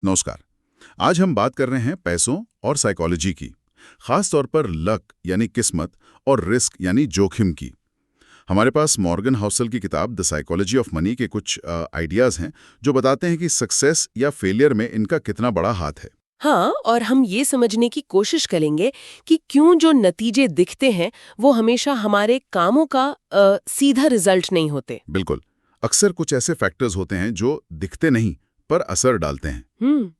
नमस्कार। आज हम बात कर रहे हैं पैसों और साइकोलॉजी की, खास तौर पर लक यानी किस्मत और रिस्क यानी जोखिम की। हमारे पास मॉर्गन हाउसल की किताब द साइकोलॉजी ऑफ मनी के कुछ आइडियाज़ हैं जो बताते हैं कि सक्सेस या फेलियर में इनका कितना बड़ा हाथ है। हाँ, और हम ये समझने की कोशिश करेंगे कि क्यों जो नतीजे दिखते हैं वो हमेशा हमारे कामों का सीधा रिजल्ट नहीं होते। बिल्कुल, अक्सर कुछ ऐसे फैक्टर्स होते हैं जो दिखते नहीं पर असर डालते हैं।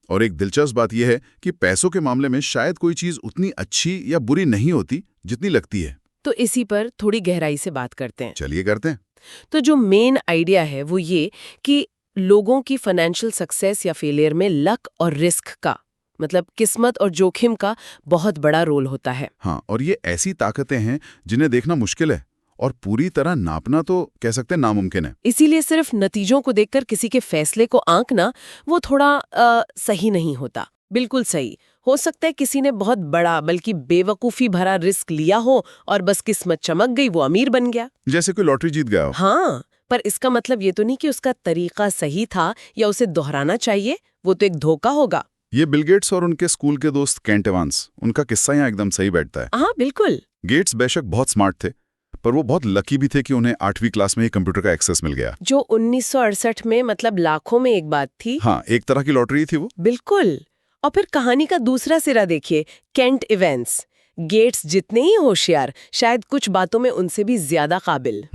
और एक दिलचस्प बात यह है कि पैसों के मामले में शायद कोई चीज़ उतनी अच्छी या बुरी नहीं होती जितनी लगती है। तो इसी पर थोड़ी गहराई से बात करते हैं। चलिए करते हैं। तो जो मेन आइडिया है वो ये कि लोगों की फाइनेंशियल सक्सेस या फेलियर में लक और रिस्क का मतलब किस्मत और जोखिम का बहुत बड़ा रोल होता है। हाँ, और ये ऐसी ताकतें हैं जिन्हें देखना मुश्किल है और पूरी तरह नापना तो कह सकते हैं नामुमकिन है। इसीलिए सिर्फ नतीजों को देखकर किसी के फैसले को आंकना वो थोड़ा सही नहीं होता। बिल्कुल सही हो सकता है किसी ने बहुत बड़ा बल्कि बेवकूफी भरा रिस्क लिया हो और बस किस्मत चमक गई, वो अमीर बन गया। जैसे कोई लॉटरी जीत गया हो। हाँ, पर इसका मतलब ये तो नहीं कि उसका तरीका सही था या उसे दोहराना चाहिए। वो तो एक धोखा होगा। ये बिल गेट्स और उनके स्कूल के दोस्त केंट एवांस, उनका किस्सा यहाँ एकदम सही बैठता है। हाँ बिल्कुल। गेट्स बेशक बहुत स्मार्ट थे, पर वो बहुत लकी भी थे कि उन्हें 8वीं क्लास में ही कंप्यूटर का एक्सेस मिल गया। जो 1968 में मतलब लाखों में एक बात थी। हाँ, एक तरह की लॉटरी थी वो। बिल्कुल। और फिर कहानी का दूसरा सिरा देखिए, केंट इवेंस। गेट्स जितने ही होशियार, शायद कुछ बातों में उनसे भी ज्यादा काबिल।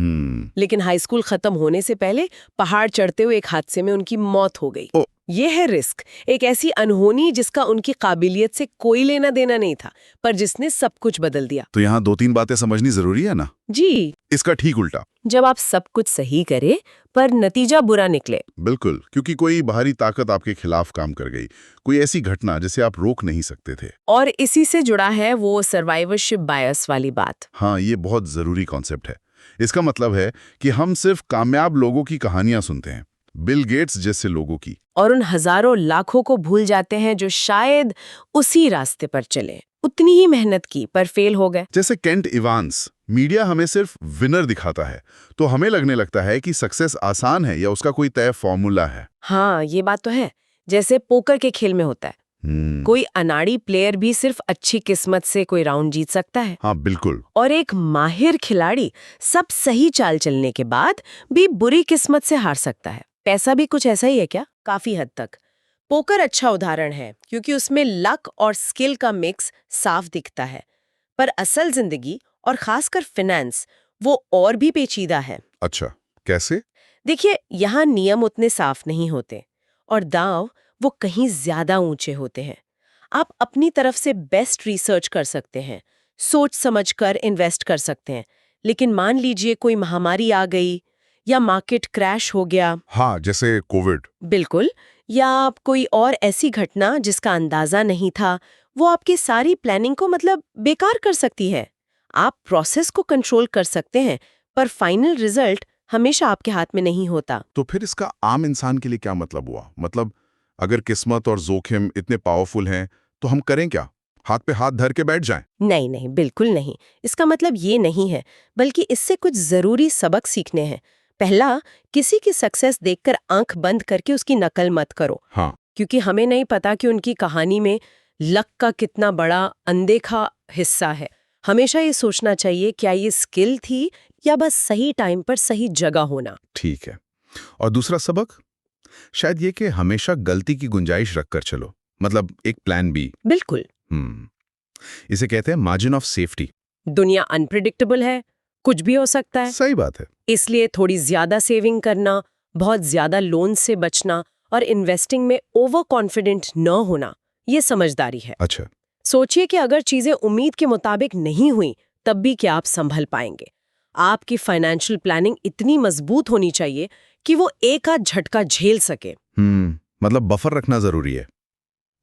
लेकिन हाई स्कूल खत्म होने से पहले पहाड़ चढ़ते हुए एक हादसे में उनकी मौत हो गई। ये है रिस्क, एक ऐसी अनहोनी जिसका उनकी काबिलियत से कोई लेना देना नहीं था, पर जिसने सब कुछ बदल दिया। तो यहाँ 2-3 बातें समझनी जरूरी है ना। जी। इसका ठीक उल्टा, जब आप सब कुछ सही करें पर नतीजा बुरा निकले। बिल्कुल, क्योंकि कोई बाहरी ताकत आपके खिलाफ काम कर गई, कोई ऐसी घटना जिसे आप रोक नहीं सकते थे। और इसी से जुड़ा है वो सर्वाइवरशिप बायस वाली बात। हाँ, ये बहुत जरूरी कॉन्सेप्ट है। इसका मतलब है कि हम सिर्फ कामयाब लोगों की कहानियां सुनते हैं, बिल गेट्स जैसे लोगों की, और उन हजारों लाखों को भूल जाते हैं जो शायद उसी रास्ते पर चले, उतनी ही मेहनत की पर फेल हो गए। जैसे केंट इवांस। मीडिया हमें सिर्फ विनर दिखाता है तो हमें लगने लगता है कि सक्सेस आसान है या उसका कोई तय फॉर्मूला है। हाँ, ये बात तो है। जैसे पोकर के खेल में होता है, कोई अनाड़ी प्लेयर भी सिर्फ अच्छी किस्मत से कोई राउंड जीत सकता है। हाँ बिल्कुल। और एक माहिर खिलाड़ी सब सही चाल चलने के बाद भी बुरी किस्मत से हार सकता है। पैसा भी कुछ ऐसा ही है क्या? काफी हद तक। पोकर अच्छा उदाहरण है क्योंकि उसमें लक और स्किल का मिक्स साफ दिखता है, पर असल जिंदगी और खासकर फाइनेंस वो और भी पेचीदा है। अच्छा, कैसे? देखिए, यहाँ नियम उतने साफ नहीं होते और दांव वो कहीं ज्यादा ऊंचे होते हैं। आप अपनी तरफ से बेस्ट रिसर्च कर सकते हैं, सोच समझकर इन्वेस्ट कर सकते हैं, लेकिन मान लीजिए कोई महामारी आ गई या मार्केट क्रैश हो गया। हाँ, जैसे कोविड। बिल्कुल। या आप कोई और ऐसी घटना जिसका अंदाजा नहीं था, वो आपकी सारी प्लानिंग को मतलब बेकार कर सकती है। आप प्रोसेस को कंट्रोल कर सकते हैं, पर फाइनल रिजल्ट हमेशा आपके हाथ में नहीं होता। तो फिर इसका आम इंसान के लिए क्या मतलब हुआ? मतलब अगर किस्मत और जोखिम इतने पावरफुल हैं तो हम करें क्या? हाथ पे हाथ धर के बैठ जाएं? नहीं नहीं, बिल्कुल नहीं। इसका मतलब ये नहीं है, बल्कि इससे कुछ जरूरी सबक सीखने हैं। पहला, किसी की सक्सेस देखकर आंख बंद करके उसकी नकल मत करो। हाँ, क्योंकि हमें नहीं पता कि उनकी कहानी में लक का कितना बड़ा अनदेखा हिस्सा है। हमेशा ये सोचना चाहिए, क्या ये स्किल थी या बस सही टाइम पर सही जगह होना। ठीक है। और दूसरा सबक शायद ये कि हमेशा गलती की गुंजाइश रखकर चलो, मतलब एक प्लान बी। बिल्कुल। इसे कहते हैं मार्जिन ऑफ सेफ्टी। दुनिया अनप्रिडिक्टेबल है, कुछ भी हो सकता है। सही बात है। इसलिए थोड़ी ज्यादा सेविंग करना, बहुत ज्यादा लोन से बचना और इन्वेस्टिंग में ओवर कॉन्फिडेंट न होना, ये समझदारी है। अच्छा। सोचिए कि अगर चीजें उम्मीद के मुताबिक नहीं हुई, तब भी क्या आप संभल पाएंगे? आपकी फाइनेंशियल प्लानिंग इतनी मजबूत होनी चाहिए कि वो एक आध झटका झेल सके। मतलब बफर रखना जरूरी है।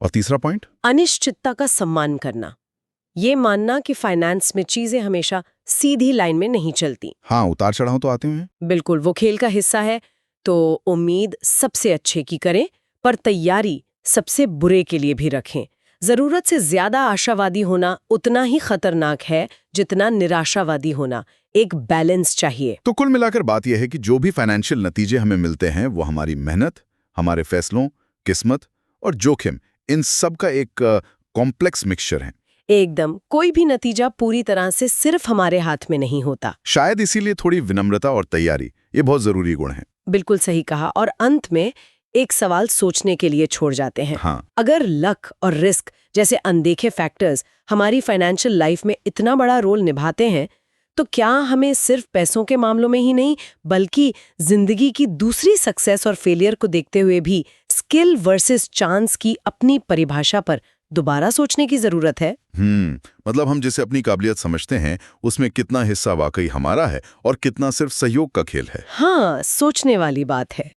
और तीसरा पॉइंट, अनिश्चितता का सम्मान करना। ये मानना कि फाइनेंस में चीजें हमेशा सीधी लाइन में नहीं चलती। हाँ, उतार चढ़ाव तो आते हैं। बिल्कुल, वो खेल का हिस्सा है। तो उम्मीद सबसे अच्छे की करें, पर तैयारी सबसे बुरे के लिए भी रखें। जरूरत से ज्यादा आशावादी होना उतना ही खतरनाक है जितना निराशावादी होना। एक बैलेंस चाहिए। तो कुल मिलाकर बात यह है कि जो भी फाइनेंशियल नतीजे हमें मिलते हैं वो हमारी मेहनत, हमारे फैसलों, किस्मत और जोखिम, इन सब का एक कॉम्प्लेक्स मिक्सचर है। एकदम, कोई भी नतीजा पूरी तरह से सिर्फ हमारे हाथ में नहीं होता। शायद इसीलिए थोड़ी विनम्रता और तैयारी, ये बहुत जरूरी गुण है। बिल्कुल सही कहा। और अंत में एक सवाल सोचने के लिए छोड़ जाते हैं। हाँ। अगर लक और रिस्क जैसे अनदेखे फैक्टर्स हमारी फाइनेंशियल लाइफ में इतना बड़ा रोल निभाते हैं, तो क्या हमें सिर्फ पैसों के मामलों में ही नहीं, बल्कि जिंदगी की दूसरी सक्सेस और फेलियर को देखते हुए भी स्किल वर्सेस चांस की अपनी परिभाषा पर दोबारा सोचने की जरूरत है? मतलब हम जिसे अपनी काबिलियत समझते हैं, उसमें कितना हिस्सा वाकई हमारा है और कितना सिर्फ सहयोग का खेल है। हाँ, सोचने वाली बात है।